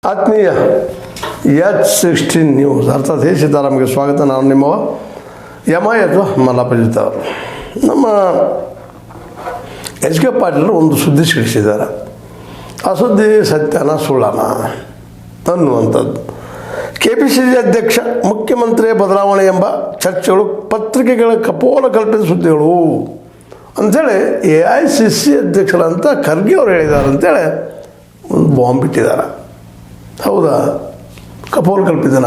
ಆತ್ಮೀಯ H16 news ಅರ್ಥಾತ್ ಹೇ ಸೀತಾರಾಮ್ಗೆ ಸ್ವಾಗತ. ನಾನು ನಿಮ್ಮವ ಯಮ ಅಥವಾ ಮಲ್ಲಪ್ಪ ಅವರು. ನಮ್ಮ ಎಚ್ ಕೆ ಪಾಟೀಲರು ಒಂದು ಸುದ್ದಿ ತಿಳಿಸಿದ್ದಾರೆ. ಆ ಸುದ್ದಿ ಸತ್ಯನ ಸುಳ್ಳನ ಅನ್ನುವಂಥದ್ದು. KPCC ಅಧ್ಯಕ್ಷ ಮುಖ್ಯಮಂತ್ರಿ ಬದಲಾವಣೆ ಎಂಬ ಚರ್ಚೆಗಳು ಪತ್ರಿಕೆಗಳ ಕಪೋಲ ಕಲ್ಪಿತ ಸುದ್ದಿಗಳು ಅಂಥೇಳಿ AICC ಅಧ್ಯಕ್ಷರಂತ ಖರ್ಗೆ ಅವರು ಹೇಳಿದ್ದಾರೆ ಅಂತೇಳಿ ಒಂದು ಬಾಂಬ್ ಬಿಟ್ಟಿದ್ದಾರೆ. ಹೌದಾ? ಕಪೋಲ್ ಕಲ್ಪಿತನ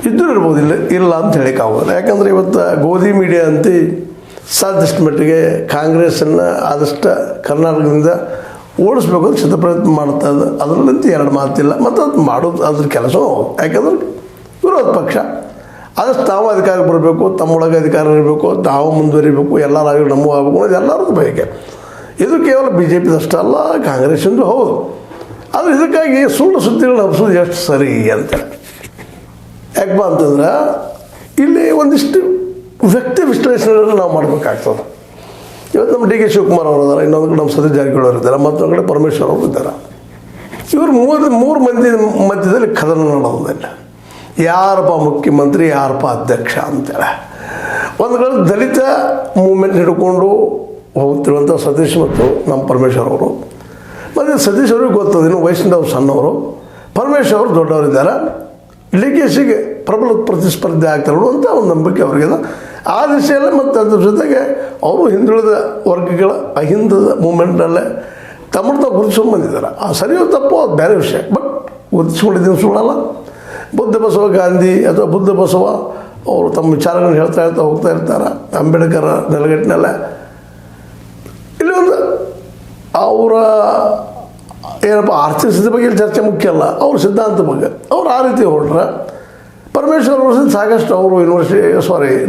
ಇದ್ದರೂ ಇರ್ಬೋದು, ಇಲ್ಲ ಅಂತ ಹೇಳೋಕ್ಕಾಗೋಲ್ಲ. ಯಾಕಂದರೆ ಇವತ್ತು ಗೋಧಿ ಮೀಡಿಯಾ ಅಂತ ಸಾಧ್ಯಷ್ಟು ಮಟ್ಟಿಗೆ ಕಾಂಗ್ರೆಸ್ಸನ್ನು ಆದಷ್ಟು ಕರ್ನಾಟಕದಿಂದ ಓಡಿಸ್ಬೇಕು ಅಂತ ಸಿದ್ಧ ಪ್ರಯತ್ನ ಮಾಡ್ತಾ ಇದೆ. ಅದರಲ್ಲಂತೂ ಎರಡು ಮಾತಿಲ್ಲ. ಮತ್ತು ಅದು ಮಾಡೋದು ಅದ್ರ ಕೆಲಸ. ಯಾಕಂದ್ರೆ ವಿರೋಧ ಪಕ್ಷ ಆದಷ್ಟು ನಾವು ಅಧಿಕಾರ ಬರಬೇಕು, ತಮ್ಮೊಳಗೆ ಅಧಿಕಾರ ಇರಬೇಕು, ನಾವು ಮುಂದುವರಿಬೇಕು, ಎಲ್ಲರಾಗಿ ನಮ್ಮೂ ಆಗಬೇಕು ಅನ್ನೋದು ಎಲ್ಲರದ್ದು ಬಯಕೆ. ಇದು ಕೇವಲ BJP ಅಷ್ಟೇ ಅಲ್ಲ, ಕಾಂಗ್ರೆಸ್ಸಿಂದು ಹೌದು. ಆದರೆ ಇದಕ್ಕಾಗಿ ಸುಳ್ಳು ಸುದ್ದಿಗಳನ್ನ ಹಬ್ಸೋದು ಎಷ್ಟು ಸರಿ ಅಂತೇಳಿ. ಯಾಕಪ್ಪ ಅಂತಂದ್ರೆ ಇಲ್ಲಿ ಒಂದಿಷ್ಟು ವ್ಯಕ್ತಿ ವಿಶ್ಲೇಷಣೆಗಳನ್ನ ನಾವು ಮಾಡಬೇಕಾಗ್ತದೆ. ಇವತ್ತು ನಮ್ಮ DK ಶಿವಕುಮಾರ್ ಅವರು ಇದ್ದಾರೆ, ಇನ್ನೊಂದು ಕಡೆ ನಮ್ಮ ಸತೀಶ್ ಜಾರಕಿಹೊಳಿ ಅವರು ಇದ್ದಾರೆ, ಮತ್ತೊಂದು ಕಡೆ ಪರಮೇಶ್ವರ್ ಅವರು ಇದ್ದಾರೆ. ಇವರು ಮೂರು ಮಂದಿ ಮಧ್ಯದಲ್ಲಿ ಕದನ ನಡೆಯೋದಿಲ್ಲ. ಯಾರಪ್ಪ ಮುಖ್ಯಮಂತ್ರಿ, ಯಾರಪ್ಪ ಅಧ್ಯಕ್ಷ ಅಂತೇಳಿ. ಒಂದು ಕಡೆ ದಲಿತ ಮೂವ್ಮೆಂಟ್ ಹಿಡ್ಕೊಂಡು ಹೋಗ್ತಿರುವಂಥ ಸತೀಶ್ ಮತ್ತು ನಮ್ಮ ಪರಮೇಶ್ವರ್ ಅವರು. ಮತ್ತು ಸತೀಶ್ ಅವ್ರಿಗೆ ಗೊತ್ತದೇನು, ವಯಸ್ಸಿನವ್ರು ಸಣ್ಣವರು, ಪರಮೇಶ್ವರ್ ಅವರು ದೊಡ್ಡವರಿದ್ದಾರೆ. DKಶಿಗೆ ಪ್ರಬಲ ಪ್ರತಿಸ್ಪರ್ಧೆ ಆಗ್ತಾರೆ ಅಂತ ಒಂದು ನಂಬಿಕೆ ಅವ್ರಿಗಿದೆ. ಆ ದಿಶೆಯಲ್ಲೇ ಮತ್ತು ಅದ್ರ ಜೊತೆಗೆ ಅವರು ಹಿಂದುಳಿದ ವರ್ಗಗಳ ಅಹಿಂದದ ಮೂಮೆಂಟಲ್ಲೇ ತಮ್ಮನ್ನು ತಾವು ಗುರುತಿಸ್ಕೊಂಡು ಬಂದಿದ್ದಾರೆ. ಆ ಸರಿಯೋ ತಪ್ಪು ಅದು ಬೇರೆ ವಿಷಯ. ಬಟ್ ಗುರುತಿಸ್ಕೊಂಡಿದ್ದೀನಿ ಸುಳ್ಳಲ್ಲ. ಬುದ್ಧ ಬಸವ ಗಾಂಧಿ ಅಥವಾ ಬುದ್ಧ ಬಸವ ಅವರು ತಮ್ಮ ವಿಚಾರಗಳನ್ನು ಹೇಳ್ತಾ ಹೋಗ್ತಾ ಇರ್ತಾರೆ. ಅಂಬೇಡ್ಕರ್ ನೆಲಗಟ್ಟಿನಲ್ಲೇ ಇಲ್ಲಿ ಒಂದು ಅವರ ಏನಪ್ಪ ಆರ್ಥಿಕ ಸ್ಥಿತಿ ಬಗ್ಗೆ ಚರ್ಚೆ ಮುಖ್ಯ ಅಲ್ಲ, ಅವ್ರ ಸಿದ್ಧಾಂತ ಬಗ್ಗೆ ಅವ್ರು ಆ ರೀತಿ ಹೊರಟ್ರೆ. ಪರಮೇಶ್ವರ್ ಅವರು ಸಾಕಷ್ಟು ಅವರು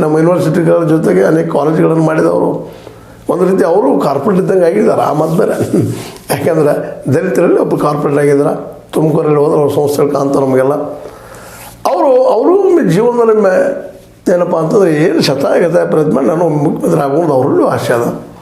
ನಮ್ಮ ಯೂನಿವರ್ಸಿಟಿಗಳ ಜೊತೆಗೆ ಅನೇಕ ಕಾಲೇಜುಗಳನ್ನು ಮಾಡಿದವರು. ಒಂದು ರೀತಿ ಅವರು ಕಾರ್ಪೊರೇಟ್ ಇದ್ದಂಗೆ ಆಗಿದ್ದಾರೆ. ಆ ಮಾತು ಬೇರೆ. ಯಾಕೆಂದರೆ ದಲಿತರಲ್ಲಿ ಒಬ್ಬ ಕಾರ್ಪೊರೇಟ್ ಆಗಿದ್ದಾರೆ. ತುಮಕೂರಲ್ಲಿ ಹೋದ್ರೆ ಅವ್ರ ಸಂಸ್ಥೆಗಳು ಕಾಣ್ತ ನಮಗೆಲ್ಲ. ಅವರು ಜೀವನದಲ್ಲಿ ಏನಪ್ಪ ಅಂತಂದರೆ ಏನು ಶತಾಯಗತಾಯ ಪ್ರಯತ್ನ ನಾನು ಮುಖ್ಯಮಂತ್ರಿ ಆಗೋದು ಅವರಲ್ಲೂ ಆಸೆ ಅದ.